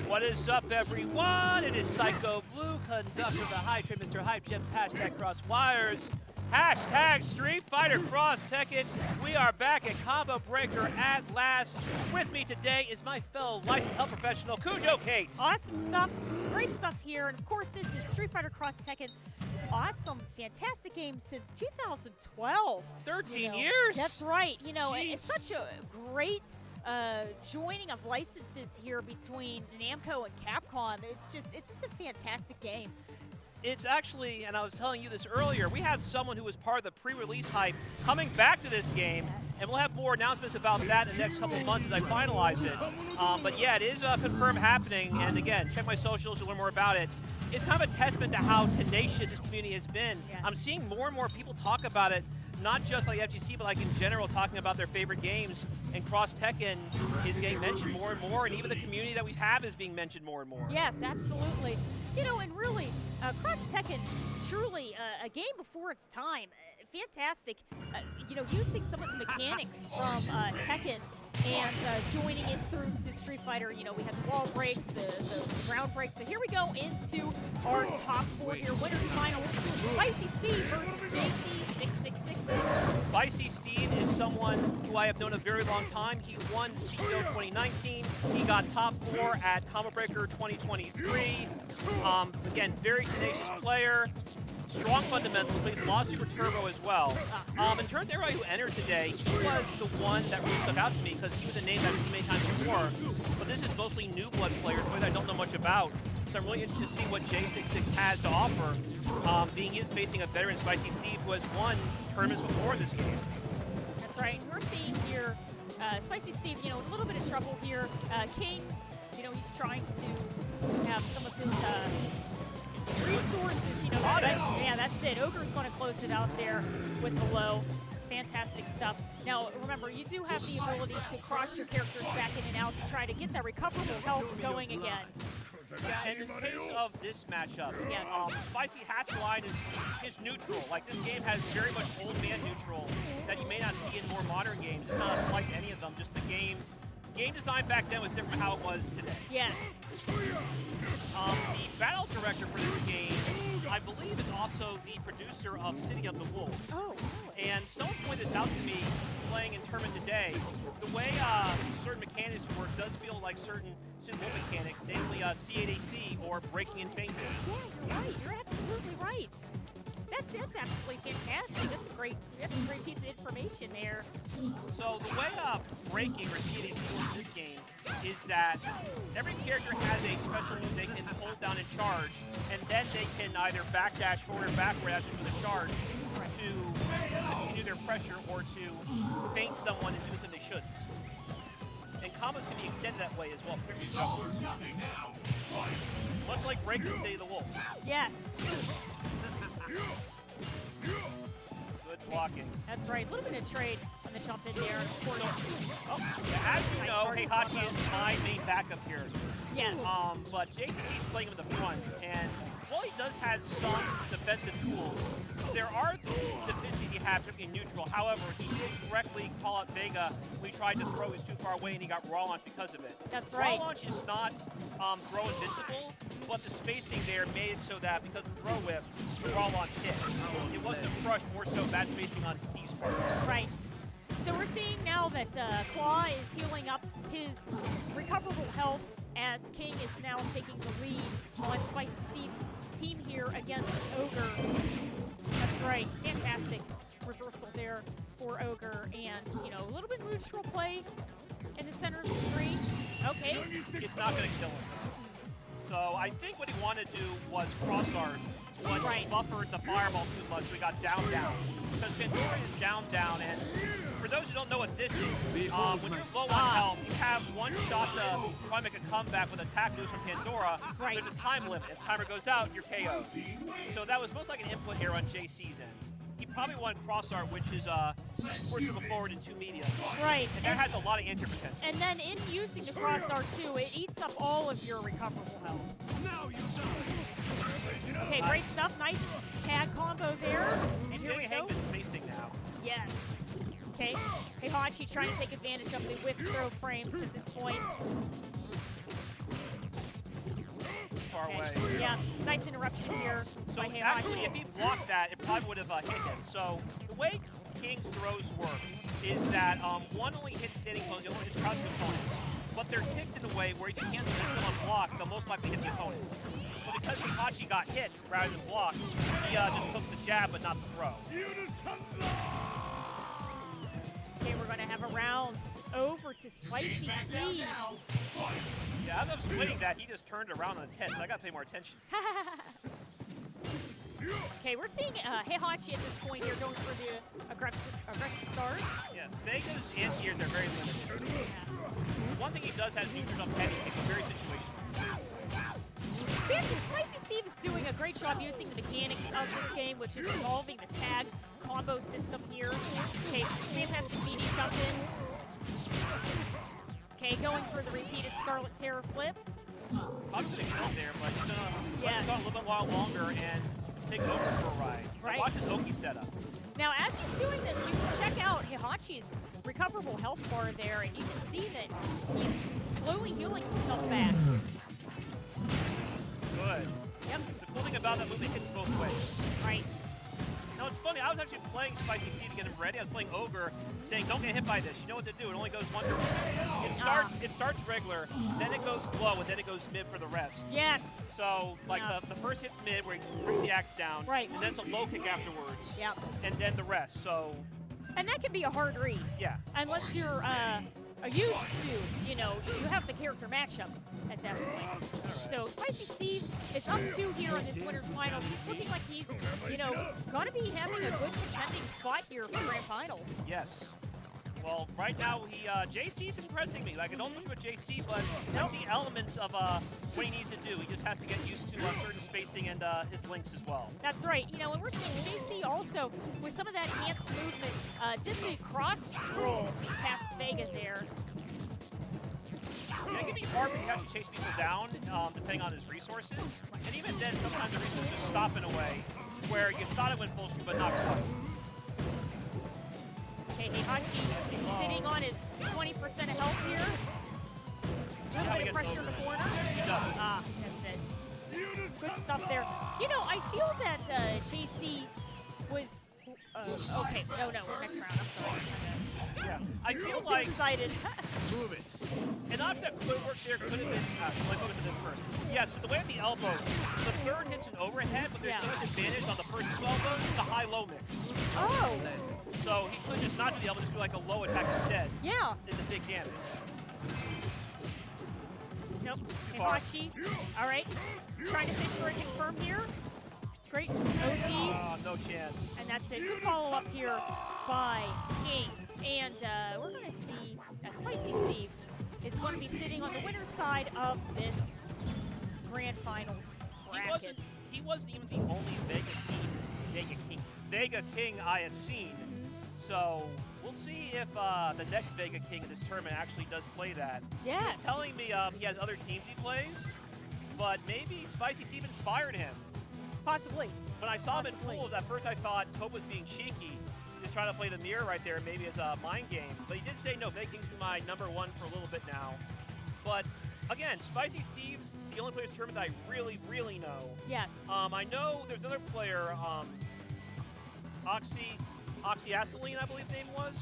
What is up, everyone? It is Psycho Blue, conductor of the High Trade, Mr. IFCYipeS, hashtag Crosswires, hashtag Street Fighter Cross Tekken. We are back at Combo Breaker at last. With me today is my fellow licensed health professional, Cujo Cates. Awesome stuff, great stuff here, and of course this is Street Fighter Cross Tekken. Awesome, fantastic game since 2012. 13 years? That's right. You know, Jeez. it's such a great joining of licenses here between Namco and Capcom. It's just a fantastic game. It's actually, and I was telling you this earlier, we have someone who was part of the pre-release hype coming back to this game, Yes. and we'll have more announcements about that in the next couple of months as I finalize it. But yeah, it is confirmed happening, and again, check my socials to learn more about it. It's kind of a testament to how tenacious this community has been. Yes. I'm seeing more and more people talk about it, not just like FGC, but like in general, talking about their favorite games. And Cross Tekken is getting mentioned more and more, and even the community that we have is being mentioned more and more. Yes, absolutely. You know, and really, Cross Tekken, truly a game before its time. Fantastic. You know, using some of the mechanics from Tekken and joining it through to Street Fighter. You know, we had the wall breaks, the ground breaks, but here we go into our top four here. Winners finals, Spicy Steve versus JC666. Spicy Steve is someone who I have known a very long time. He won CEO 2019. He got top 4 at Combo Breaker 2023. Again, very tenacious player. Strong fundamentals, plays a lot of Super Turbo as well. In terms of everybody who entered today, he was the one that really stuck out to me because he was a name that I've seen many times before. But this is mostly new blood players, players I don't know much about. So I'm really interested to see what J66 has to offer, being he is facing a veteran Spicy Steve who has won tournaments before this game. That's right. We're seeing here Spicy Steve, you know, a little bit of trouble here. King, you know, he's trying to have some of his resources, you know. Yeah, that's it. Ogre's going to close it out there with the low. Fantastic stuff. Now, remember, you do have the ability to cross your characters back in and out to try to get that recoverable health going again. Yeah, and in the case of this matchup, Yes. Spicy Hatch line is neutral. Like, this game has very much old man neutral that you may not see in more modern games. It's not a slight to any of them, just the game design back then was different from how it was today. Yes. The battle director for this game, I believe, is also the producer of City of the Wolves. Oh, really? And someone pointed this out to me playing in tournament today. The way certain mechanics work does feel like certain Wolf mechanics, namely C8AC or breaking and feinting. Yeah, you're right. You're absolutely right. That's absolutely fantastic. That's a great piece of information there. So the way breaking or C8AC works in this game is that every character has a special move they can hold down and charge, and then they can either backdash forward or backward after the charge to continue their pressure or to feint someone and do something they shouldn't. And combos can be extended that way as well. Much like breaking City of the Wolves. Yes. Good blocking. That's right. A little bit of trade on the jump in there. Of course. As you know, Heihachi is my main backup here. Yes. But JCC's playing him in the front, and while he does have some defensive tools, there are deficiencies he has particularly neutral. However, he did correctly call out Vega when he tried to throw his too far away, and he got raw launch because of it. That's right. Raw launch is not throw invincible, but the spacing there made it so that because of the throw whip, the raw launch hit. It wasn't a crush, more so bad spacing on Steve's part. Right. So we're seeing now that Claw is healing up his recoverable health as King is now taking the lead on Spicy Steve's team here against Ogre. That's right. Fantastic reversal there for Ogre, and, you know, a little bit neutral play in the center of the screen. Okay. It's not going to kill him. So I think what he wanted to do was cross-guard, but he buffered the fireball too much, so he got down. Because Pandora is down, and for those who don't know what this is, when you're low on health, you have one shot to try to make a comeback with attack moves from Pandora. Right. There's a time limit. If the timer goes out, you're KO'd. So that was most like an input here on JC's end. He probably wanted cross-art, which is, of course, moving forward in 2 media. Right. And that has a lot of answer potential. And then in using the cross R2, it eats up all of your recoverable health. Okay, great stuff. Nice tag combo there. And here we Getting go. hang the spacing now. Yes. Okay, Heihachi trying to take advantage of the whiff throw frames at this point. Far away. Yeah, nice interruption here So by Heihachi. actually, if he blocked that, it probably would have hit him. So the way King's throws work is that one only hits standing opponents, the other one hits crouching opponents. But they're ticked in a way where if you can't hit them on block, they'll most likely hit the opponent. But because Heihachi got hit rather than blocked, he just took the jab but not the throw. Okay, we're going to have a round over to Spicy Steve. Yeah, as I was waiting that, he just turned around on his head, so I got to pay more attention. Okay, we're seeing Heihachi at this point here going for the aggressive start. Yeah, Vega's anti-airs are very limited. Yes. One thing he does have is he turns up heavy kicks, very situational. Fantastic. Spicy Steve is doing a great job using the mechanics of this game, which is involving the tag combo system here. Okay, fantastic meaty jump in. Okay, going for the repeated Scarlet Terror flip. I'm just going to kill there, but he's going to Yes. go a little bit while longer and take over for a ride. Right. Watch his Oki setup. Now, as he's doing this, you can check out Heihachi's recoverable health bar there, and you can see that he's slowly healing himself back. Good. Yep. The cool thing about that move, it hits both ways. Right. Now, it's funny, I was actually playing Spicy Steve to get him ready. I was playing Ogre, saying, don't get hit by this. You know what to do. It only goes one direction. It starts regular, then it goes low, and then it goes mid for the rest. Yes. So, like, the first hit's mid, where he brings the axe down. Right. And then it's a low kick afterwards. Yep. And then the rest. So, And that can be a hard read. yeah. Unless you're used to, you have the character matchup at that point. So Spicy Steve is up 2 here in this winner's finals. He's looking like he's, going to be having a good contending spot here for grand finals. Yes. Well, right now, JC's impressing me. Like, I don't push with JC, but I see elements of what he needs to do. He just has to get used to certain spacing and his links as well. That's right. And we're seeing JC also, with some of that enhanced movement, did the cross roll past Vega there. Yeah, it can be hard when you have to chase people down, depending on his resources. And even then, sometimes the resources stop in a way where you thought it went full screen, but not quite. Okay, Heihachi sitting on his 20% of health here. A little bit of pressure in the corner. Ah, that's it. Good stuff there. I feel that JC was... okay, no, next round. I'm sorry. Yeah, I feel Too like, excited. Move it. and not that could work there, could have been, let me focus on this first. Yeah, so the way at the elbow, the third hits an overhead, but there's so much advantage on the first two elbows, it's a high-low mix. Oh, So he could just not do the elbow, just do like a low attack instead. yeah. It's a big damage. Nope. far. Heihachi. All right. Trying to fish for a confirm here. Great OD. No chance. And that's a good follow-up here by King. And we're going to see Spicy Steve is going to be sitting on the winner's side of this grand finals bracket. He wasn't even the only Vega King I have seen. So we'll see if the next Vega King in this tournament actually does play that. Yes. He's telling me he has other teams he plays, but maybe Spicy Steve inspired him. Possibly. When I saw him Possibly. in pools, at first I thought Cope was being cheeky, just trying to play the mirror right there, maybe as a mind game. But he did say, no, Vega King's been my #1 for a little bit now. But again, Spicy Steve's the only player in this tournament that I really, really know. Yes. I know there's another player, IFCYipeS, I believe the name was,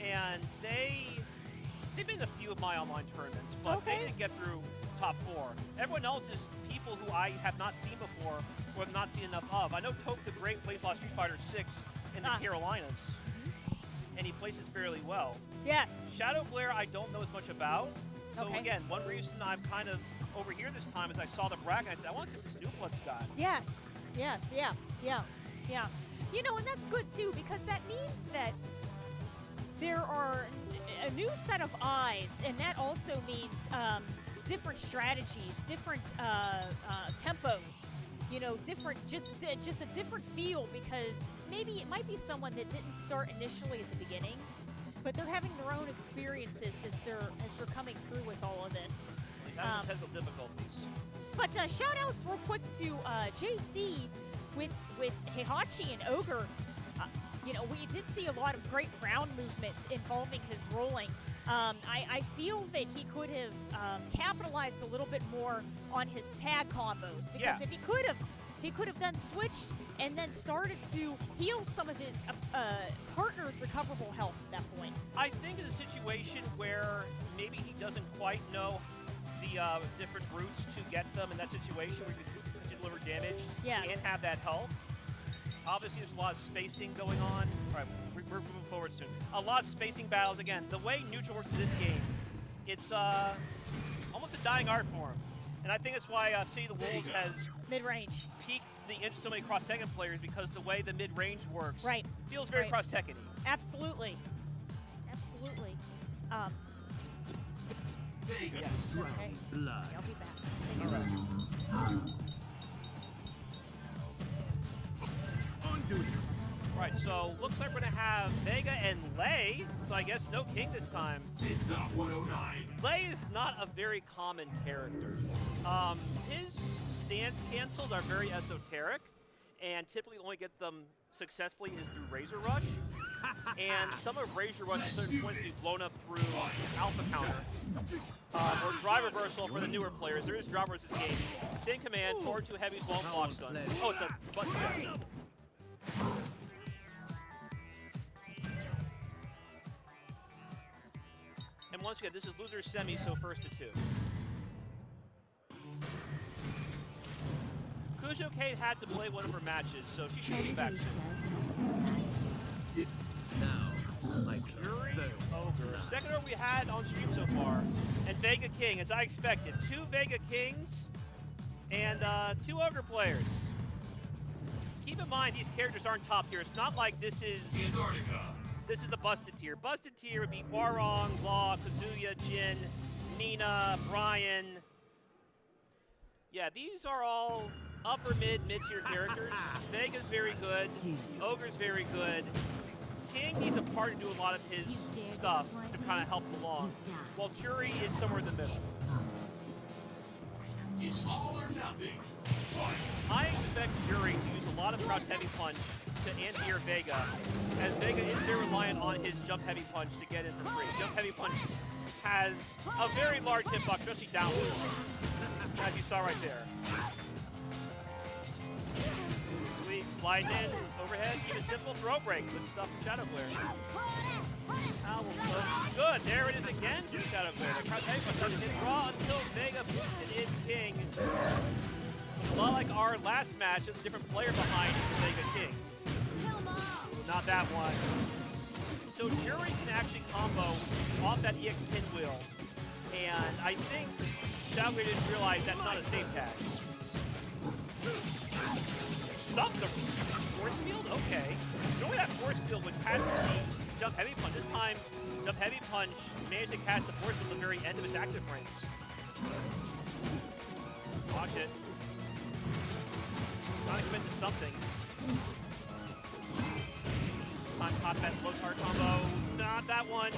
and they've been in a few of my online tournaments, but they didn't get through top 4. Everyone else is people who I have not seen before or have not seen enough of. I know Toke the Great plays a lot of Street Fighter 6 in the Carolinas, and he places fairly well. Yes. Shadow Glare I don't know as much about. So again, one reason I'm kind of over here this time is I saw the bracket and I said, I want to see what Snoop Blood's got. Yes. Yes. Yeah. Yeah. Yeah. You know, and that's good too, because that means that there are a new set of eyes, and that also means different strategies, different tempos. You know, just a different feel, because maybe it might be someone that didn't start initially at the beginning, but they're having their own experiences as they're coming through with all of this. That's potential difficulties. But shout outs real quick to JC with Heihachi and Ogre. you know, we did see a lot of great ground movement involving his rolling. I feel that he could have capitalized a little bit more on his tag combos, because if he could have then switched and then started to heal some of his partner's recoverable health at that point. I think in a situation where maybe he doesn't quite know the different routes to get them in that situation where you can deliver damage and have that health. Obviously, there's a lot of spacing going on. All right, we're moving forward soon. A lot of spacing battles. Again, the way neutral works in this game, it's almost a dying art form. And I think that's why City of the Wolves has mid-range piqued the interest of so many cross Tekken players, because the way the mid-range works feels very cross Tekken-y. Absolutely. Absolutely. Yes. Okay. Blood. I'll be back. All right. On duty. Right, so looks like we're going to have Vega and Lei, so I guess no King this time. It's not 109. Lei is not a very common character. His stance cancels are very esoteric, and typically only get them successfully is through Razor Rush. And some of Razor Rush at certain points can be blown up through Alpha Counter. Or Drive Reversal for the newer players. There is Drive Reversal this game. Same command, forward 2 heavies, long block stun. Oh, it's a button check. And once again, this is loser semi, so first to 2. Kujo Kate had to play one of her matches, so she should be back soon. Now, like Yuri, Ogre. Second order we had on stream so far, and Vega King, as I expected. 2 Vega Kings and 2 Ogre players. Keep in mind, these characters aren't top tier. It's not like this is the busted tier. Busted tier would be Warong, Law, Kazuya, Jin, Nina, Brian. Yeah, these are all upper mid-tier characters. Vega's very good. Ogre's very good. King needs a partner to do a lot of his stuff to kind of help him along, while Jury is somewhere in the middle. It's all or nothing. I expect Jury to use a lot of crouch heavy punch to anti-air Vega, as Vega is very reliant on his jump heavy punch to get in for free. Jump heavy punch has a very large hitbox, especially downwards, as you saw right there. Sweep, slide in, overhead, keep it simple, throw break, good stuff from Shadow Glare. Good, there it is again from Shadow Glare. The crouch heavy punch doesn't hit draw until Vega boosted in King. A lot like our last match, there's a different player behind Vega King. Not that one. So Jury can actually combo off that EX pinwheel, and I think Shadow Glare didn't realize that's not a safe tag. Stop the force field? Okay. Normally that force field would catch the jump heavy punch. This time, jump heavy punch managed to catch the force field at the very end of its active frames. Watch it. Trying to commit to something. Time pop that low tar combo. Not that one.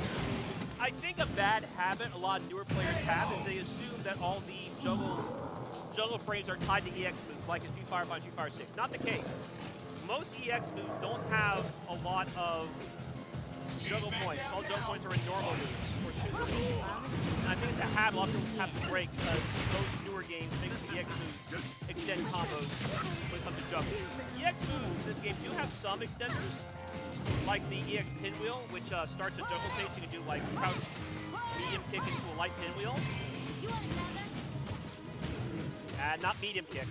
I think a bad habit a lot of newer players have is they assume that all the juggle frames are tied to EX moves, like in Street Fighter 5 and Street Fighter 6. Not the case. Most EX moves don't have a lot of juggle points. All juggle points are in normal moves or super moves. And I think it's a habit a lot of people have to break, because those newer games make the EX moves extend combos when it comes to juggle. EX moves in this game do have some extenders, like the EX pinwheel, which starts a juggle stage. You can do like crouch, medium kick into a light pinwheel. Not medium kick.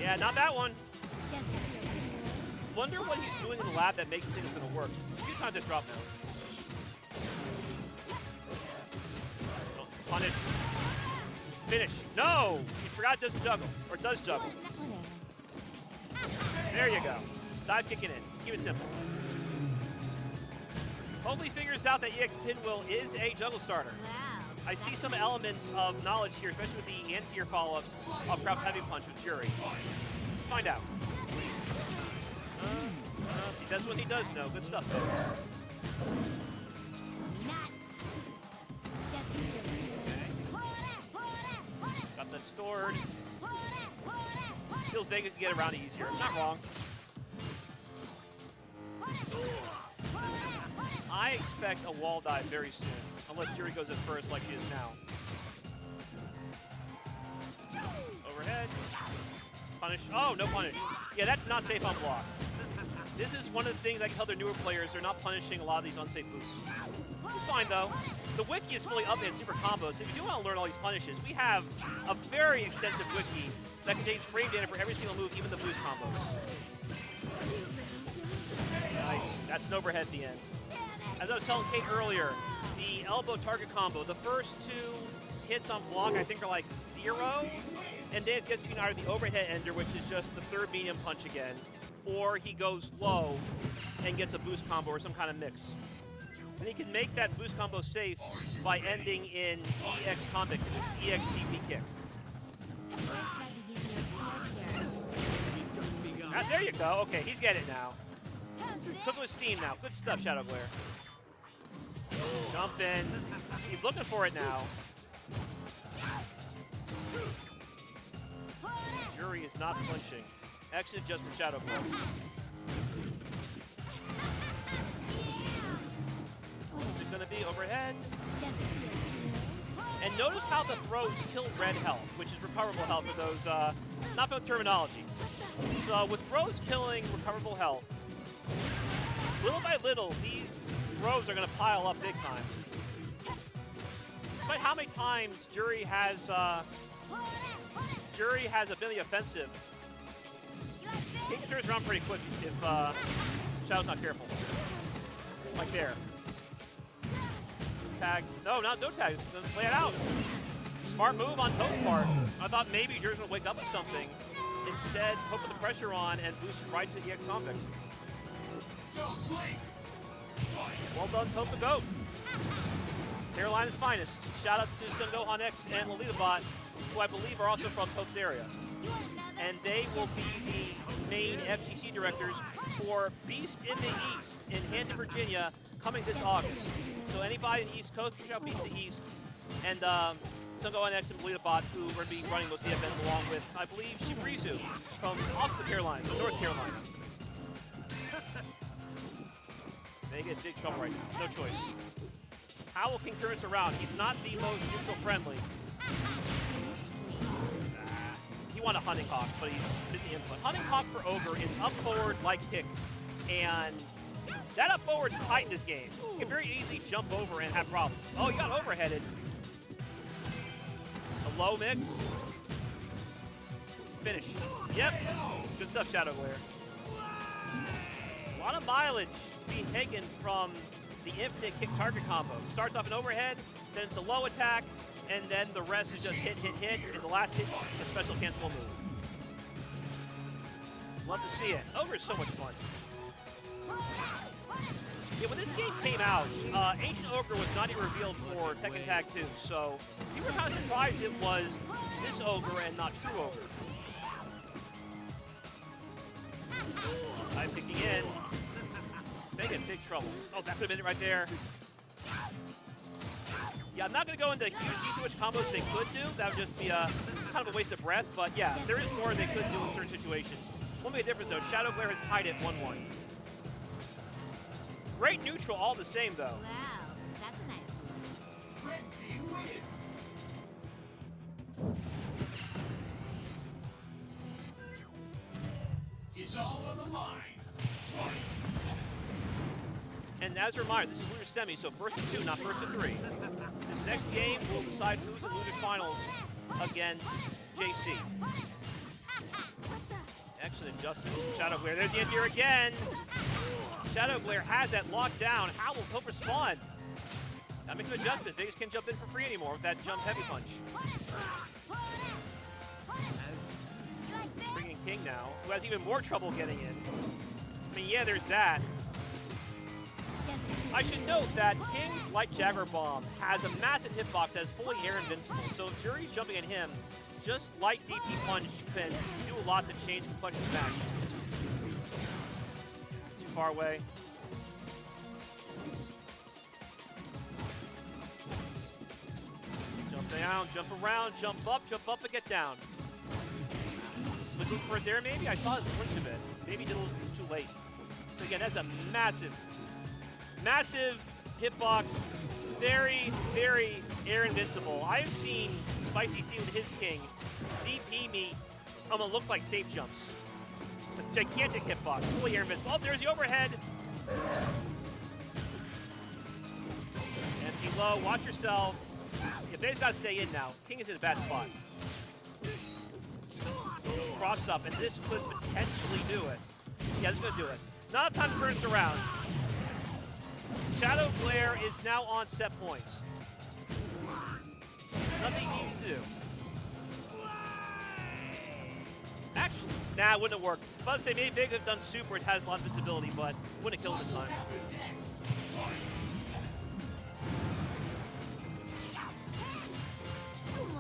Yeah, not that one. Wonder what he's doing in the lab that makes things gonna work. A few times it dropped now. Oh, punish. Finish. No! He forgot it does juggle. Or does juggle. There you go. Dive kicking in. Keep it simple. Hopefully figures out that EX Pinwheel is a juggle starter. I see some elements of knowledge here, especially with the anti-air follow-ups of Crouch Heavy Punch with Jury. Find out. He does what he does know. Good stuff, though. Okay. Got that stored. Feels Vega can get around it easier. Not wrong. I expect a wall dive very soon, unless Jury goes in first like she is now. Overhead. Punish. Oh, no punish. Yeah, that's not safe on block. This is one of the things I can tell their newer players. They're not punishing a lot of these unsafe boosts. It's fine, though. The wiki is fully up in super combos. If you do want to learn all these punishes, we have a very extensive wiki that contains frame data for every single move, even the boost combos. Nice. That's an overhead at the end. As I was telling Kate earlier, the elbow target combo, the first 2 hits on block, I think, are like 0. And then it gets you either the overhead ender, which is just the 3rd medium punch again, or he goes low and gets a boost combo or some kind of mix. And he can make that boost combo safe by ending in EX combat kick, EX DP kick. There you go. Okay, he's getting it now. Cook with steam now. Good stuff, Shadow Glare. Jump in. He's looking for it now. Jury is not flinching. Exit just for Shadow Glare. What's it going to be? Overhead. And notice how the throws kill red health, which is recoverable health for those not for terminology. So with throws killing recoverable health, little by little, these throws are going to pile up big time. Despite how many times Jury has been the offensive, he can turn this around pretty quick if Shadow's not careful. Like there. Tag. No tag. Let's play it out. Smart move on Toad's part. I thought maybe Jury's going to wake up with something. Instead, Toad put the pressure on and boosted right to the EX convict. Well done, Toad the GOAT. Carolina's finest. Shout out to Sun Gohan X and Lolita Bot, who I believe are also from Toad's area. And they will be the main FGC directors for Beast in the East in Hampton, Virginia, coming this August. So anybody in the East Coast, check out Beast in the East. And Sun Gohan X and Lolita Bot, who are going to be running those events along with, I believe, Shibarizu from also the Carolinas, North Carolina. They get big trouble right now. No choice. How will concurrence around? He's not the most neutral friendly. He wanted a Hunting Hawk, but he's busy input. Hunting Hawk for Ogre is up forward like kick, and that up forward's tight in this game. You can very easily jump over and have problems. Oh, you got overheaded. A low mix. Finish. Yep. Good stuff, Shadow Glare. A lot of mileage being taken from the infinite kick target combo. Starts off an overhead, then it's a low attack, and then the rest is just hit, and the last hit's a special cancelable move. Love to see it. Ogre is so much fun. Yeah, when this game came out, Ancient Ogre was not even revealed for Tekken Tag 2, so you were kind of surprised it was this Ogre and not True Ogre. I'm picking in. They get in big trouble. Oh, that could have been it right there. Yeah, I'm not going to go into huge which combos they could do. That would just be kind of a waste of breath. But yeah, there is more they could do in certain situations. Won't make a difference, though. Shadow Glare has tied it 1-1. Great neutral all the same, though. Wow, that's a nice one. Red team wins. It's all on the line. Fight. And as a reminder, this is loser semi, so first to 2, not first to 3. This next game will decide who's in loser finals against JC. Excellent adjustment from Shadow Glare. There's the end here again. Shadow Glare has that locked down. How will Toad respond? That makes some adjustments. They just can't jump in for free anymore with that jump heavy punch. Bringing King now, who has even more trouble getting in. I mean, yeah, there's that. I should note that King's Light Jagger Bomb has a massive hitbox that is fully air invincible, so if Jury's jumping at him, just light DP punch can do a lot to change complexion smash. Too far away. Jump down, jump around, jump up and get down. looking for it there, maybe? I saw his flinch a bit. Maybe he did a little too late. But again, that's a massive, massive hitbox. Very, very air invincible. I have seen Spicy Steve with his king DP me on what looks like safe jumps. That's a gigantic hitbox, fully air invincible. Oh, there's the overhead. Empty low, watch yourself. Yeah, Bay's got to stay in now. King is in a bad spot. Crossed up, and this could potentially do it. Yeah, this is going to do it. Not enough time to turn this around. Shadow Glare is now on set points. Nothing you need to do. Actually, nah, it wouldn't have worked. I was about to say, maybe Big have done super, it has a lot of visibility, but wouldn't have killed him in time.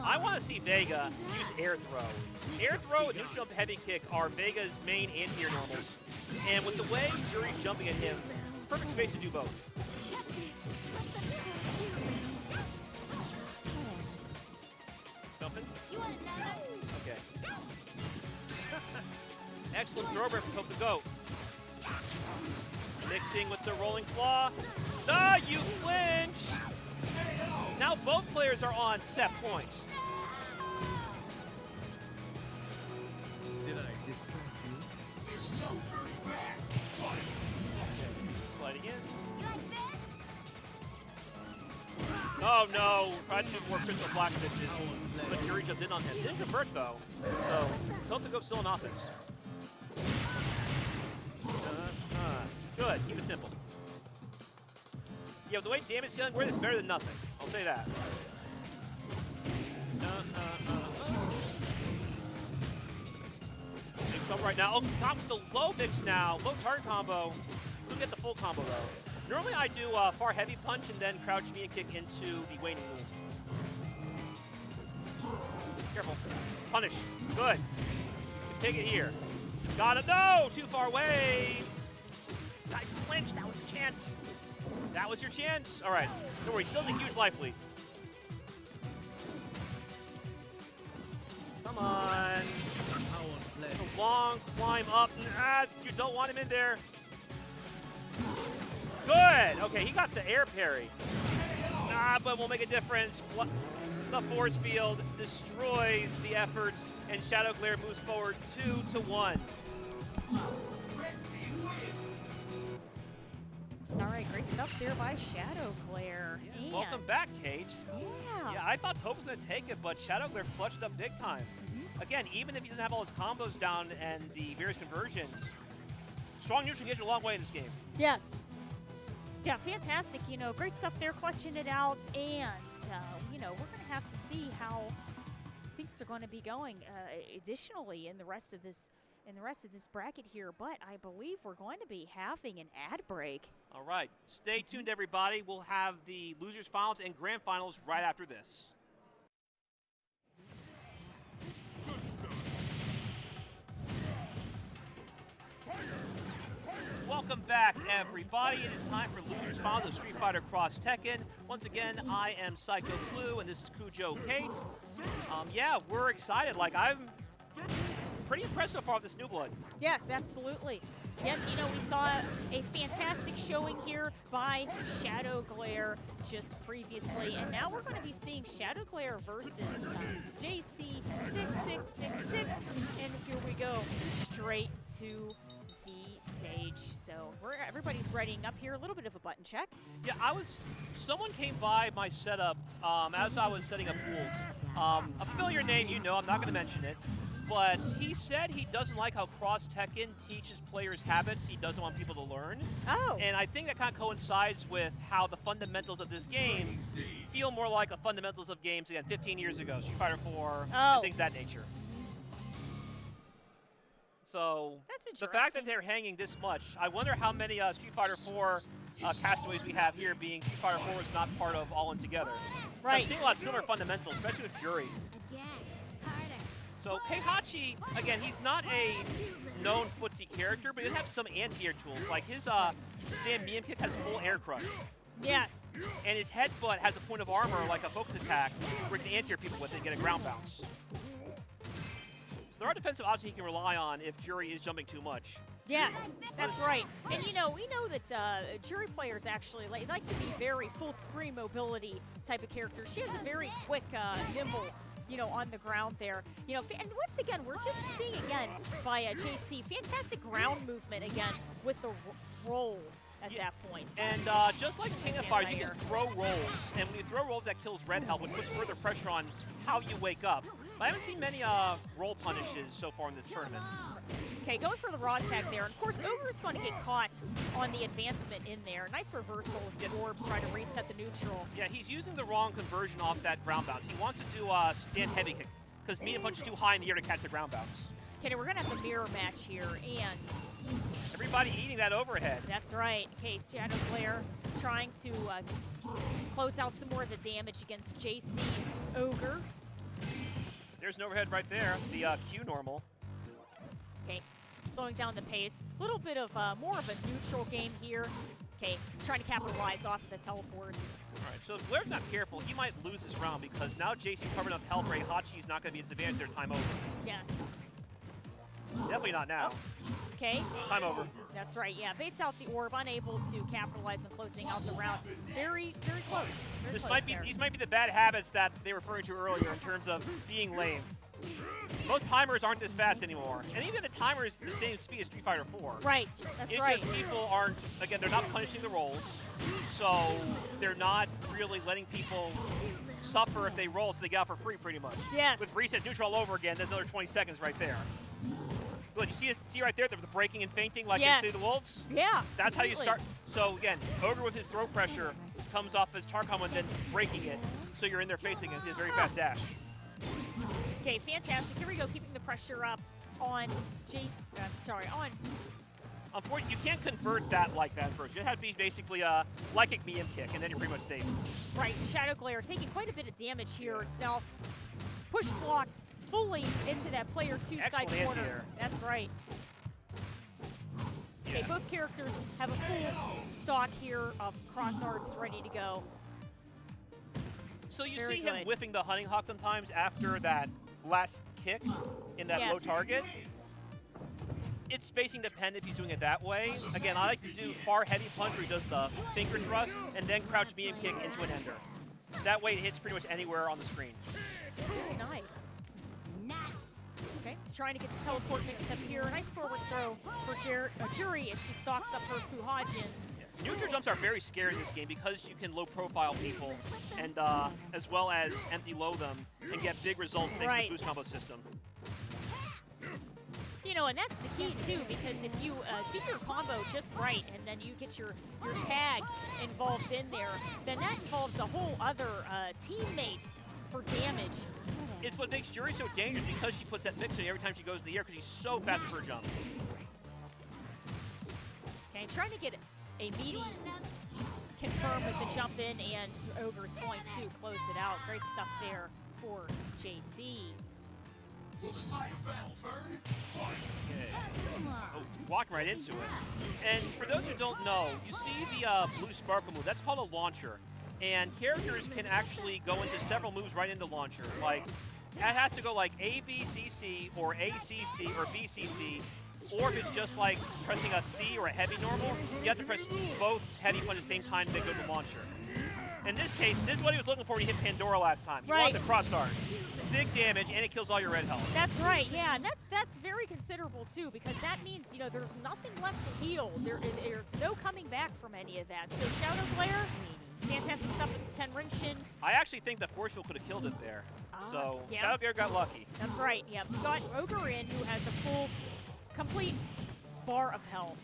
I want to see Vega use air throw. Air throw and neutral jump heavy kick are Vega's main anti-air normals. And with the way Jury's jumping at him, perfect space to do both. Jumping? Okay. Excellent throw from Hope the Goat. Mixing with the rolling claw. Ah, you flinch! Now both players are on set points. Did I distract you? There's no turning back. Sliding in. Oh no! Tried to do more crystal block pitches, but Jury jumped in on him. Didn't convert though, so Hope the Goat's still in offense. Good, keep it simple. Yeah, the way damage dealing with is better than nothing. I'll say that. Big trouble right now. Oh, caught with the low mix now. Low target combo. We'll get the full combo though. Normally I do far heavy punch and then crouch me and kick into the waning move. Careful. Punish. Good. You can take it here. Got it. No! Too far away. I flinched. That was a chance. That was your chance. All right. Don't worry. Still a huge life lead. Come on. A long climb up. Ah, you don't want him in there. Good. Okay, he got the air parry. Ah, but we'll make a difference. The force field destroys the efforts, and Shadow Glare moves forward 2-1. All right, great stuff there by Shadow Glare. And Welcome back, Kate. Yeah. Yeah, I thought Tope was going to take it, but Shadow Glare clutched up big time. Again, even if he doesn't have all his combos down and the various conversions, strong neutral gets you a long way in this game. Yes. Yeah, fantastic. You know, great stuff there, clutching it out, and you know, we're going to have to see how things are going to be going. Additionally, in the rest of this bracket here, but I believe we're going to be having an ad break. All right, stay tuned, everybody. We'll have the losers finals and grand finals right after this. Welcome back, everybody. It is time for Losers Finals of Street Fighter Cross Tekken. Once again, I am Psycho Blue, and this is Kujo Kate. Yeah, we're excited. Like, I'm pretty impressed so far with this new blood. Yes, absolutely. Yes, you know, we saw a fantastic showing here by Shadow Glare just previously, and now we're going to be seeing Shadow Glare versus JC6666, and here we go, straight to the stage. So everybody's readying up here. A little bit of a button check. Yeah, someone came by my setup as I was setting up pools. A familiar name, you know, I'm not going to mention it. But he said he doesn't like how Cross Tekken teaches players habits he doesn't want people to learn. Oh. And I think that kind of coincides with how the fundamentals of this game feel more like the fundamentals of games, again, 15 years ago, Street Fighter 4, and things of that nature. So That's the fact that they're hanging this much, I wonder how many Street Fighter 4 castaways we have here, being Street Fighter 4 is not part of All In Together. Right. I'm seeing a lot of similar fundamentals, especially with Jury. Again, harder. So Heihachi, again, he's not a known footsie character, but he does have some anti-air tools. Like his stand medium kick has full air crush. Yes. And his headbutt has a point of armor like a focus attack where you can anti-air people with it and get a ground bounce. there are defensive options he can rely on if Jury is jumping too much. Yes, that's right. And we know that Jury players actually like to be very full screen mobility type of characters. She has a very quick, nimble, on the ground there. And once again, we're just seeing again by JC, fantastic ground movement again with the rolls at that point. And just like King of Fire, you can throw rolls, and when you throw rolls, that kills red health, which puts further pressure on how you wake up. But I haven't seen many roll punishes so far in this tournament. Okay, going for the raw tag there. And of course, Ogre is going to get caught on the advancement in there. Nice reversal with the orb, trying to reset the neutral. Yeah, he's using the wrong conversion off that ground bounce. He wants to do stand heavy kick, because medium punch is too high in the air to catch the ground bounce. Okay, we're going to have the mirror match here, and everybody eating that overhead. that's right. Okay, Shadow Glare trying to close out some more of the damage against JC's Ogre. There's an overhead right there, the Q normal. Okay, slowing down the pace. A little bit of more of a neutral game here. Okay, trying to capitalize off of the teleports. All right, so if Blair's not careful, he might lose this round because now JC covered enough health rate. Hachi's not going to be at disadvantage their time over. Yes. Definitely not now. Okay. Time over. That's right, yeah. Baits out the orb, unable to capitalize on closing out the round. Very, very close. Very This close might be there. these might be the bad habits that they were referring to earlier in terms of being lame. Most timers aren't this fast anymore, and even the timer is the same speed as Street Fighter 4. Right, that's It's right. just people aren't, again, they're not punishing the rolls, so they're not really letting people suffer if they roll, so they get out for free pretty much. Yes. With reset neutral all over again, there's another 20 seconds right there. Good, you see right there the breaking and fainting like Yes. in City of the Wolves? Yeah. That's how you absolutely. start. So again, Ogre with his throw pressure comes off his Tarkon and then breaking it, so you're in there facing it. His very fast dash. Okay, fantastic. Here we go, keeping the pressure up on Jace. On. Unfortunately, you can't convert that like that first. It had to be basically like a medium kick, and then you're pretty much safe. Right, Shadow Glare taking quite a bit of damage here. It's now push blocked fully into that player 2 side Excellent corner. anti-air. That's right. Okay, Yeah. both characters have a full stock here of cross arts ready to go. So you Very see him good. whiffing the hunting hawk sometimes after that last kick in that low Yes. target. It's spacing dependent if he's doing it that way. Again, I like to do far heavy punch where he does the finger thrust and then crouch medium kick into an ender. That way it hits pretty much anywhere on the screen. Very nice. Okay, he's trying to get the teleport mix up here. Nice forward throw for Jury as she stalks up her Fuhajins. Neutral jumps are very scary in this game because you can low profile people and as well as empty low them and get big results thanks to Right. the boost combo system. And that's the key too, because if you do your combo just right and then you get your tag involved in there, then that involves a whole other teammate for damage. It's what makes Jury so dangerous because she puts that mix in every time she goes in the air because she's so fast for a jump. Okay, trying to get a meaty confirm with the jump in, and Ogre's going to close it out. Great stuff there for JC. Oh, walking right into it. And for those who don't know, you see the blue sparkle move. That's called a launcher. And characters can actually go into several moves right into launcher. Like, it has to go like A, B, C, C, or A, C, C, or B, C, C. Or if it's just like pressing a C or a heavy normal, you have to press both heavy punch at the same time and then go to launcher. In this case, this is what he was looking for when he hit Pandora last time. He wanted the cross art. Big damage, and it kills all your red health. That's right, yeah, and that's very considerable too, because that means there's nothing left to heal. There's no coming back from any of that. So Shadow Glare, fantastic stuff with the Tenrinshin. I actually think the force field could have killed it there. So yeah. Shadow Glare got lucky. That's right, yeah. We got Ogre in, who has a full, complete bar of health.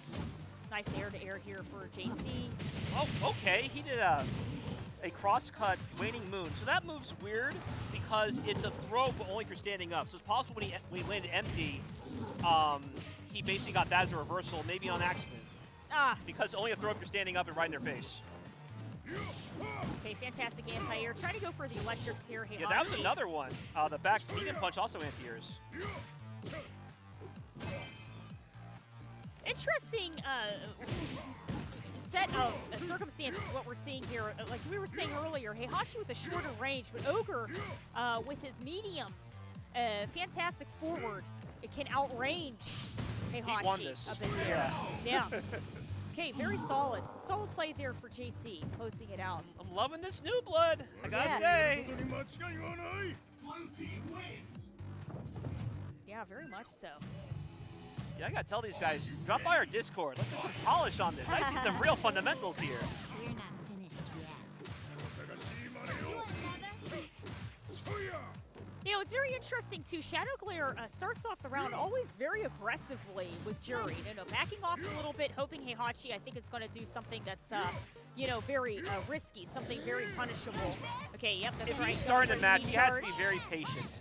Nice air-to-air here for JC. Oh, okay. He did a cross-cut waning moon. So that move's weird because it's a throw, but only for standing up. So it's possible when he landed empty, he basically got that as a reversal, maybe on accident. Because only a throw if you're standing up and right in their face. Okay, fantastic anti-air. Trying to go for the electrics here. Hey, Yeah, that was another one. The back medium punch also anti-airs. Interesting set of circumstances, what we're seeing here. Like we were saying earlier, Heihachi with a shorter range, but Ogre with his mediums. Fantastic forward it can outrange Heihachi won this. up in here. Yeah. Okay, very solid. Solid play there for JC, closing it out. I'm loving this new blood, I gotta Yes. say. Yeah, very much so. Yeah, I gotta tell these guys, drop by our Discord. Let's get some polish on this. I see some real fundamentals here. We're not finished yet. You want another? You know, it's very interesting, too. Shadow Glare starts off the round always very aggressively with Jury. You know, backing off a little bit, hoping Heihachi, I think, is going to do something that's, you know, very risky, something very punishable. Okay, yep, that's If right. he's starting the Going for match, knee he has to be charge. very patient.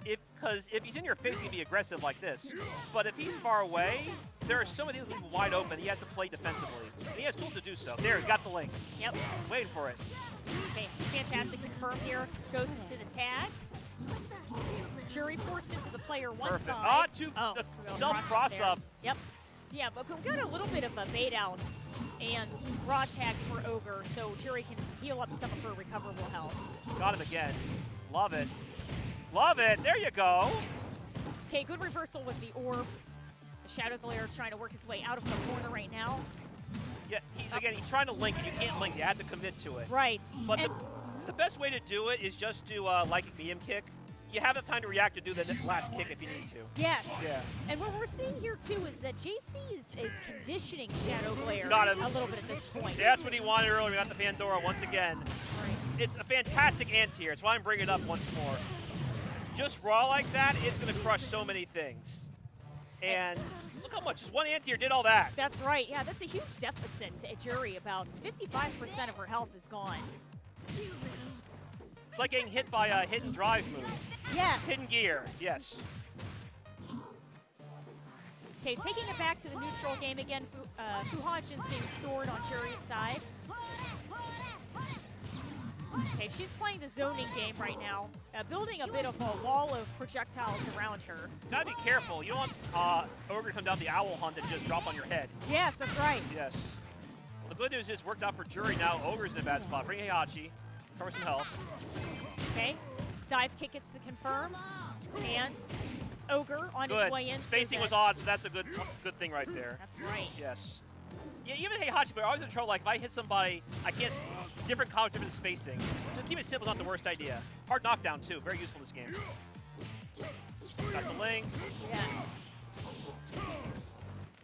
Because if he's in your face, he can be aggressive like this. But if he's far away, there are so many things leaving wide open. He has to play defensively. And he has tools to do so. There, he got the link. Yep. Waiting for it. Okay, fantastic confirm here. Goes into the tag. Jury forced into the player one Perfect. side. The real self-cross there. up. Yep. Yeah, but we got a little bit of a bait out and raw tag for Ogre, so Jury can heal up some of her recoverable health. Got him again. Love it. Love it. There you go. Okay, good reversal with the orb. The Shadow Glare trying to work his way out of the corner right now. Yeah, again, he's trying to link it. You can't link it. You have to commit to it. Right. But and the best way to do it is just to like a medium kick. You have enough time to react to do the last kick if you need to. yes. Yeah. And what we're seeing here too is that JC is conditioning Shadow Glare Got him. a little bit at this point. That's what he wanted earlier. We got the Pandora once again. Right. It's a fantastic anti-air. It's why I'm bringing it up once more. Just raw like that, it's going to crush so many things. And look how much. Just one anti-air did all that. That's right. Yeah, that's a huge deficit to Jury. About 55% of her health is gone. It's like getting hit by a hidden drive move. Yes. Hidden gear, yes. Okay, taking it back to the neutral game again. Fuhajin's being stored on Jury's side. Okay, she's playing the zoning game right now, building a bit of a wall of projectiles around her. Gotta be careful. You don't want Ogre to come down the owl hunt and just drop on your head. Yes, that's right. Yes. Well, the good news is it worked out for Jury now. Ogre's in a bad spot. Bring Heihachi. Cover some health. Okay, dive kick gets the confirm, and Ogre on his Good. way in. Spacing was odd, so that's a good thing right there. That's right. Yes. Yeah, even Heihachi, but always in trouble. Like, if I hit somebody, I can't. Different color, different spacing. Just keep it simple, not the worst idea. Hard knockdown, too. Very useful this game. Got the link. Yes.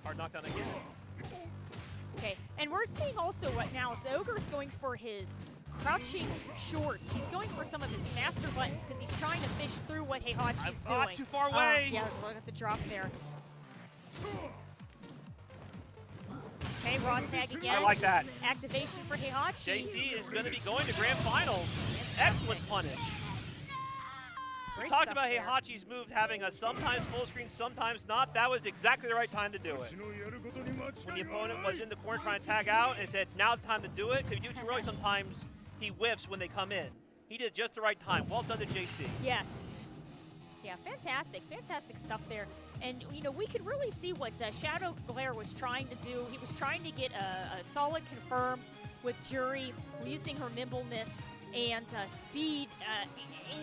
Hard knockdown again. Okay, and we're seeing also what now is Ogre's going for his crouching shorts. He's going for some of his master buttons because he's trying to fish through what Heihachi's doing. Too far away. Yeah, look at the drop there. Okay, raw tag again. I like that. Activation for Heihachi. JC is going to be going to grand finals. Excellent punish. We Great talked stuff about there. Heihachi's move having a sometimes full screen, sometimes not. That was exactly the right time to do it. When the opponent was in the corner trying to tag out and said, now's the time to do it. Because if you do it too early, sometimes he whiffs when they come in. He did just the right time. Well done to JC. Yes. Yeah, fantastic. Fantastic stuff there. And, you know, we could really see what Shadow Glare was trying to do. He was trying to get a solid confirm with Jury, using her nimbleness and speed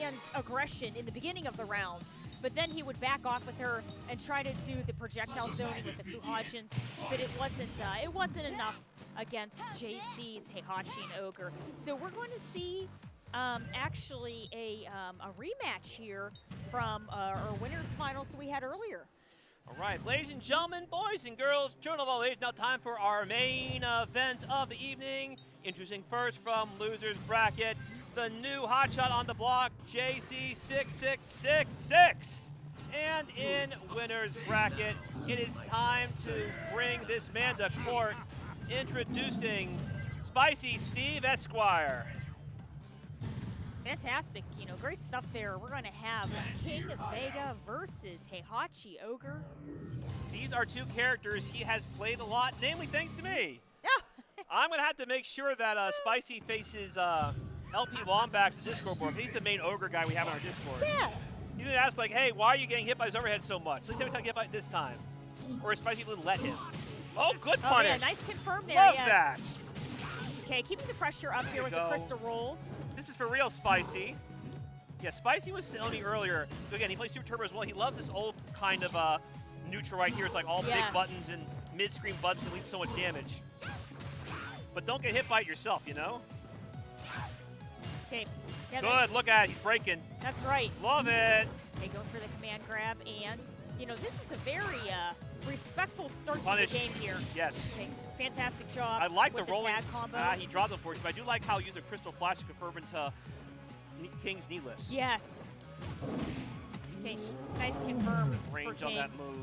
and aggression in the beginning of the rounds. But then he would back off with her and try to do the projectile zoning with the Fuhajins. But it wasn't enough against JC's Heihachi and Ogre. So we're going to see actually a rematch here from our winners finals we had earlier. All right, ladies and gentlemen, boys and girls, children of all ages, now time for our main event of the evening. Introducing first from losers bracket, the new hotshot on the block, JC6666. And in winners bracket, it is time to bring this man to court. Introducing Spicy Steve Esquire. Fantastic, you know, great stuff there. We're going to have King Vega versus Heihachi Ogre. These are two characters he has played a lot, namely thanks to me. Yeah. I'm going to have to make sure that Spicy faces LP Lombax, the Discord board. He's the main Ogre guy we have on our Discord. Yes. He's going to ask, like, hey, why are you getting hit by his overhead so much? Let's see how he get by this time. Or is Spicy wouldn't let him. Oh, good Oh, punish. yeah, nice confirm there. Love yeah. that. Okay, keeping the pressure up here with the go. crystal rolls. This is for real, Spicy. Yeah, Spicy was telling me earlier, again, he plays Super Turbo as well. He loves this old kind of neutral right here. It's like all big buttons and mid-screen buttons can lead to so much damage. But don't get hit by it yourself, you know? Okay. Yeah, Good, look at it, he's breaking. That's right. Love it. Okay, going for the command grab, and, you know, this is a very respectful start Punish. to the game here. Yes. Okay, fantastic job. I like the with rolling. tag combo. He dropped it for you, but I do like how he used the Crystal Flash to confirm into King's knee lifts. Yes. Okay, nice confirm for Range on King. that move.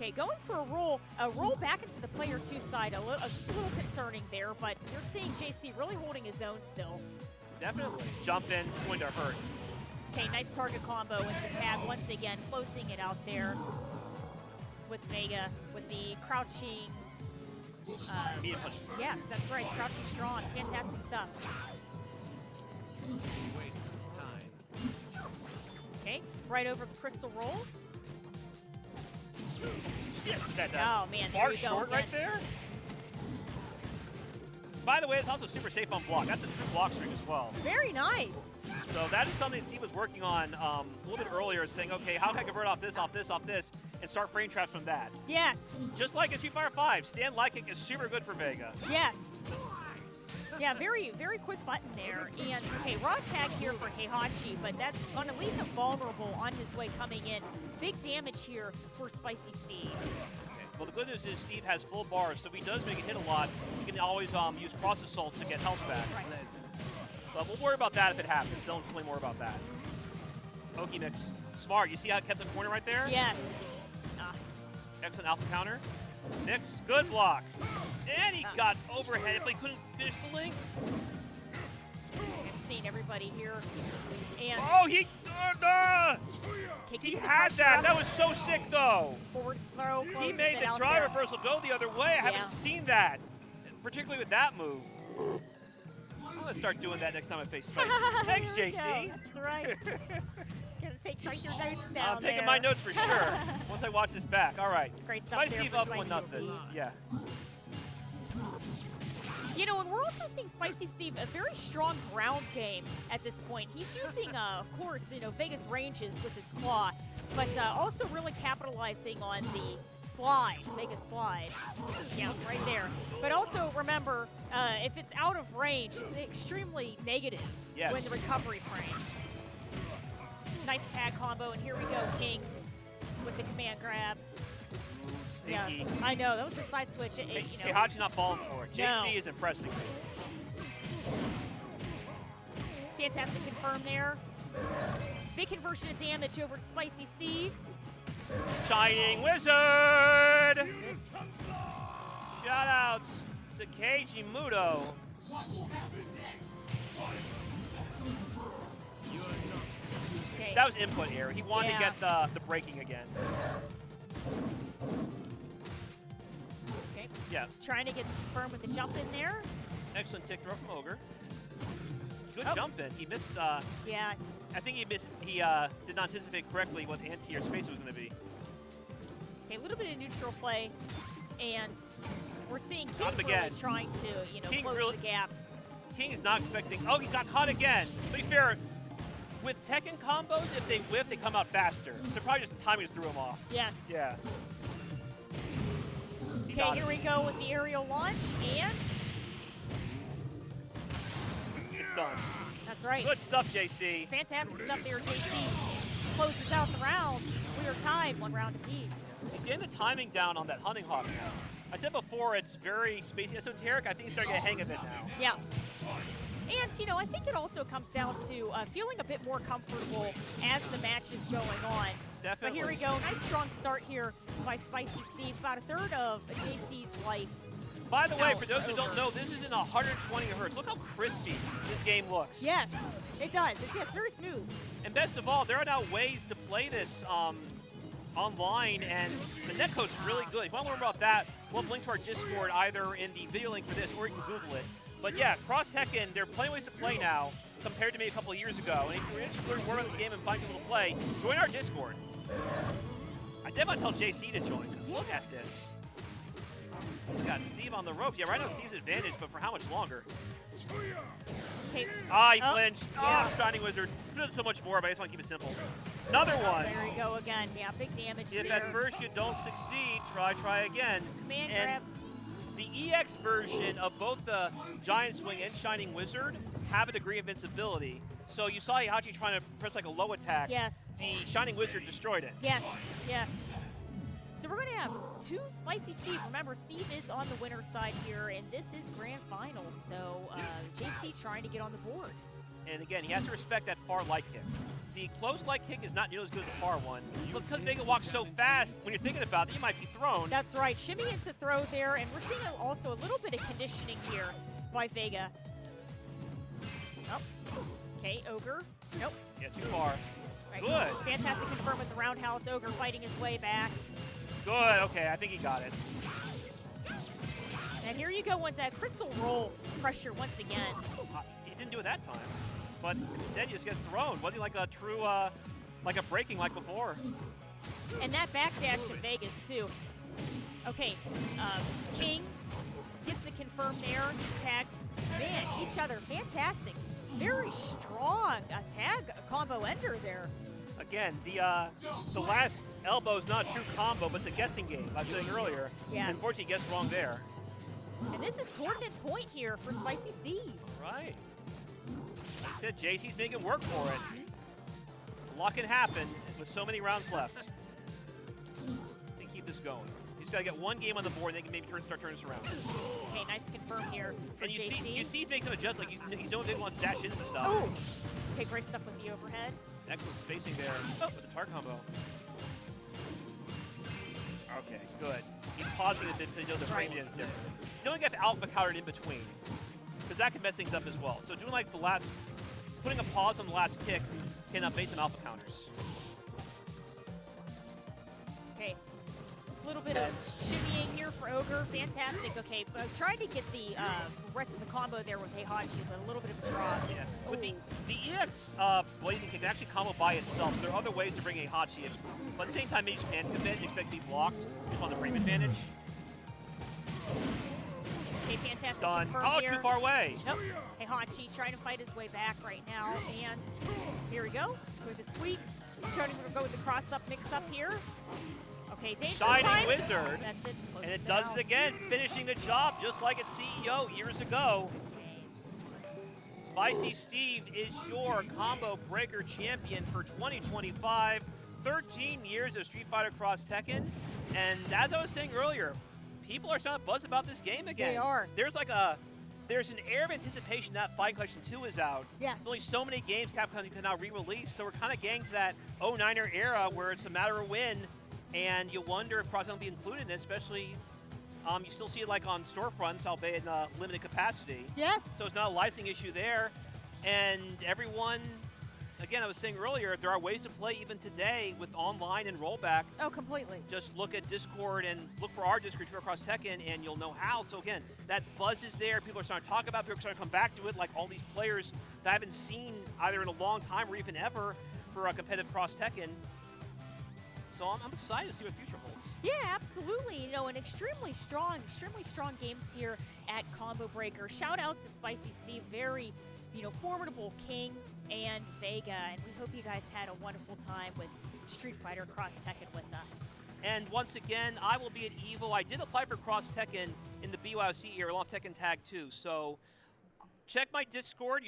Okay, going for a roll back into the player 2 side. It's a little concerning there, but you're seeing JC really holding his own still. Definitely. Jump in, it's going to hurt. Okay, nice target combo into tag once again, closing it out there with Vega with the crouching. Medium punch. Yes, that's right, crouching strong. Fantastic stuff. Waste of time. Okay, right over the crystal roll. Shit, that Oh man, there far you go. short right there. By the way, it's also super safe on block. That's a true block string as well. Very nice. So that is something Steve was working on a little bit earlier, saying, okay, how can I convert off this, and start frame traps from that? Yes, Just like in Street Fighter 5, stand light kick is super good for Vega. yes. Yeah, very, very quick button there. And, okay, raw tag here for Heihachi, but that's going to leave him vulnerable on his way coming in. Big damage here for Spicy Steve. Okay. Well, the good news is Steve has full bars, so if he does make a hit a lot, he can always use cross assaults to get health back. Right. But we'll worry about that if it happens. Don't explain more about that. Pokey mix. Smart. You see how it kept the corner right there? Yes. Excellent alpha counter. Mix. Good block. And he got overhead, but he couldn't finish the link. I'm seeing everybody here. And Oh, he kicking the had pressure that. up. That was so sick, though. Forward throw. He closes made it the out drive there. reversal go the other way. I Yeah. haven't seen that, particularly with that move. I'm going to start doing that next time I face Spicy. Thanks, There we go. JC. That's right. Just gonna take your notes down I'm taking there. my notes for sure once I watch this back. All right. Great stuff there Spicy for up Spicy 1-0. Steve. Yeah. You know, and we're also seeing Spicy Steve a very strong ground game at this point. He's using, of course, you know, Vega's ranges with his claw, but also really capitalizing on the slide, Vega's slide. Yeah, right there. But also remember, if it's out of range, it's extremely negative Yes. when the recovery frames. Nice tag combo, and here we go, King with the command grab. Yeah, Sneaky. I know, that was a side switch. You know. Heihachi not falling for it. No. JC is impressing me. Fantastic confirm there. Big conversion of damage over to Spicy Steve. Shining Wizard! Shout outs to Keiji Muto. Okay. That was input error. He wanted Yeah. to get the braking again. Okay. Yeah, Trying to get confirmed with the jump in there. excellent tick throw from Ogre. Good Oh. jump in. He missed, Yeah. I think he did not anticipate correctly what the anti-air space was going to be. Okay, a little bit of neutral play, and we're seeing Got King him really again. trying to, you know, King close really- the gap. King is not expecting, oh, he got caught again. To be fair, with Tekken combos, if they whip, they come out faster. So probably just the timing just threw him off. Yes. Yeah. He Okay, got here it. we go with the aerial launch, and It's done. that's right. Good stuff, JC. Fantastic stuff there. JC closes out the round. We are tied 1 round apiece. He's getting the timing down on that hunting hawk now. I said before, it's very spacey esoteric. I think he's starting to get a hang of it now. Yeah. And, you know, I think it also comes down to feeling a bit more comfortable as the match is going on. But Definitely. here we go. Nice strong start here by Spicy Steve. About a third of JC's life. By the way, Out for those who over. don't know, this is in 120 hertz. Look how crispy this game looks. Yes, it does. It's very smooth. And best of all, there are now ways to play this online, and the netcode's really good. If you want to learn about that, we'll have a link to our Discord either in the video link for this, or you can Google it. But yeah, Cross Tekken, there are plenty of ways to play now compared to maybe a couple of years ago. And if you're interested in learning more about this game and find people to play, join our Discord. I definitely tell JC to join, because look at this. He's got Steve on the ropes. Yeah, right now Steve's advantage, but for how much longer? Okay. Ah, he Oh, flinched. yeah. Oh, Shining Wizard. Could have done so much more, but I just want to keep it simple. Another one. There we go again. Yeah, big damage If there. at first you don't succeed, try again. Command And grabs. the EX version of both the Giant Swing and Shining Wizard have a degree of invincibility. So you saw Heihachi trying to press like a low attack. Yes. The Shining Wizard destroyed it. Yes. Yes. So we're going to have two Spicy Steve. Remember, Steve is on the winner's side here, and this is grand finals. So JC trying to get on the board. And again, he has to respect that far light kick. The close light kick is not nearly as good as the far one. But because Vega walks so fast, when you're thinking about it, you might be thrown. That's right. Shimmy into throw there, and we're seeing also a little bit of conditioning here by Vega. Oh. Okay, Ogre. Nope. Yeah, too far. Right. Good. Fantastic confirm with the roundhouse. Ogre fighting his way back. Good. Okay, I think he got it. And here you go with that crystal roll pressure once again. He didn't do it that time. But instead, you just get thrown. Wasn't like a true, like a breaking like before. And that backdash to Vegas, too. Okay, King gets the confirm there. Tags, man, each other. Fantastic. Very strong tag combo ender there. Again, the last elbow is not a true combo, but it's a guessing game. I was saying earlier. Yes. Unfortunately, he guessed wrong there. And this is tournament point here for Spicy Steve. Right. Like I said, JC's making work for it. A lot can happen with so many rounds left. To keep this going. He's got to get one game on the board, and they can maybe start turning this around. Okay, nice confirm here for And you JC. see he makes some adjustments. Like he's doing didn't want to dash into stuff. Oh, okay, great stuff with the overhead. Excellent spacing there with the tar combo. Okay, good. He's pausing a bit because he knows the frame is different. You don't get alpha countered in between, because that can mess things up as well. So doing like putting a pause on the last kick can bait some alpha counters. Okay, a little bit of shimmying here for Ogre. Fantastic. Okay, but trying to get the rest of the combo there with Heihachi, but a little bit of a drop. Yeah, but the EX blazing kick can actually combo by itself. So there are other ways to bring Heihachi in, but at the same time, maybe you can commit and expect to be blocked just on the frame advantage. Okay, fantastic Done. confirm Oh, here. too far away. Nope. Heihachi trying to fight his way back right now, and here we go with the sweep. Trying to go with the cross-up mix-up here. Okay, dangerous Shining times. Wizard. That's it. And it does it again, finishing the job just like its CEO years ago. Games. Spicy Steve is your combo breaker champion for 2025. 13 years of Street Fighter Cross Tekken. And as I was saying earlier, people are starting to buzz about this game again. They are. There's an air of anticipation that Fight Collection 2 is out. Yes. There's only so many games Capcom can now re-release, so we're kind of getting to that 09er era where it's a matter of when, and you wonder if Cross will be included in it, especially you still see it like on storefronts, albeit in a limited capacity. Yes. So it's not a licensing issue there, and everyone, again, I was saying earlier, there are ways to play even today with online and rollback. Oh, completely. Just look at Discord and look for our Discord for Across Tekken, and you'll know how. So again, that buzz is there. People are starting to talk about it. People are starting to come back to it, like all these players that I haven't seen either in a long time or even ever for a competitive Cross Tekken. So I'm excited to see what the future holds. Yeah, absolutely. You know, an extremely strong games here at Combo Breaker. Shout outs to Spicy Steve, very, formidable King and Vega, and we hope you guys had a wonderful time with Street Fighter Cross Tekken with us. And once again, I will be at EVO. I did apply for Cross Tekken in the BYOC era, along with Tekken Tag 2. So check my Discord,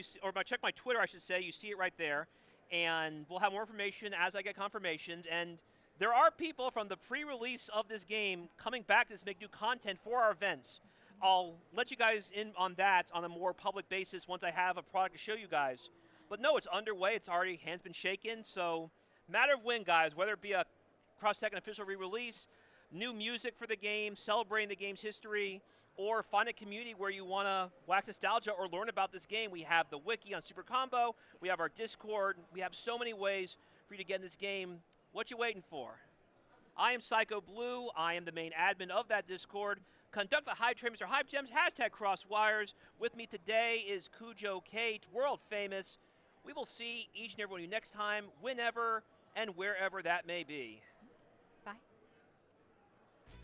check my Twitter, I should say. You see it right there. And we'll have more information as I get confirmations. And there are people from the pre-release of this game coming back to make new content for our events. I'll let you guys in on that on a more public basis once I have a product to show you guys. But no, it's underway. It's already, hands been shaken. So matter of when, guys, whether it be a Cross Tekken official re-release, new music for the game, celebrating the game's history, or find a community where you want to wax nostalgia or learn about this game. We have the wiki on Super Combo. We have our Discord. We have so many ways for you to get in this game. What you waiting for? I am Psycho Blue. I am the main admin of that Discord. Conduct the Hype Train, Mr. Hype Gems, #Crosswires. With me today is Cujo Kate, world famous. We will see each and every one of you next time, whenever and wherever that may be.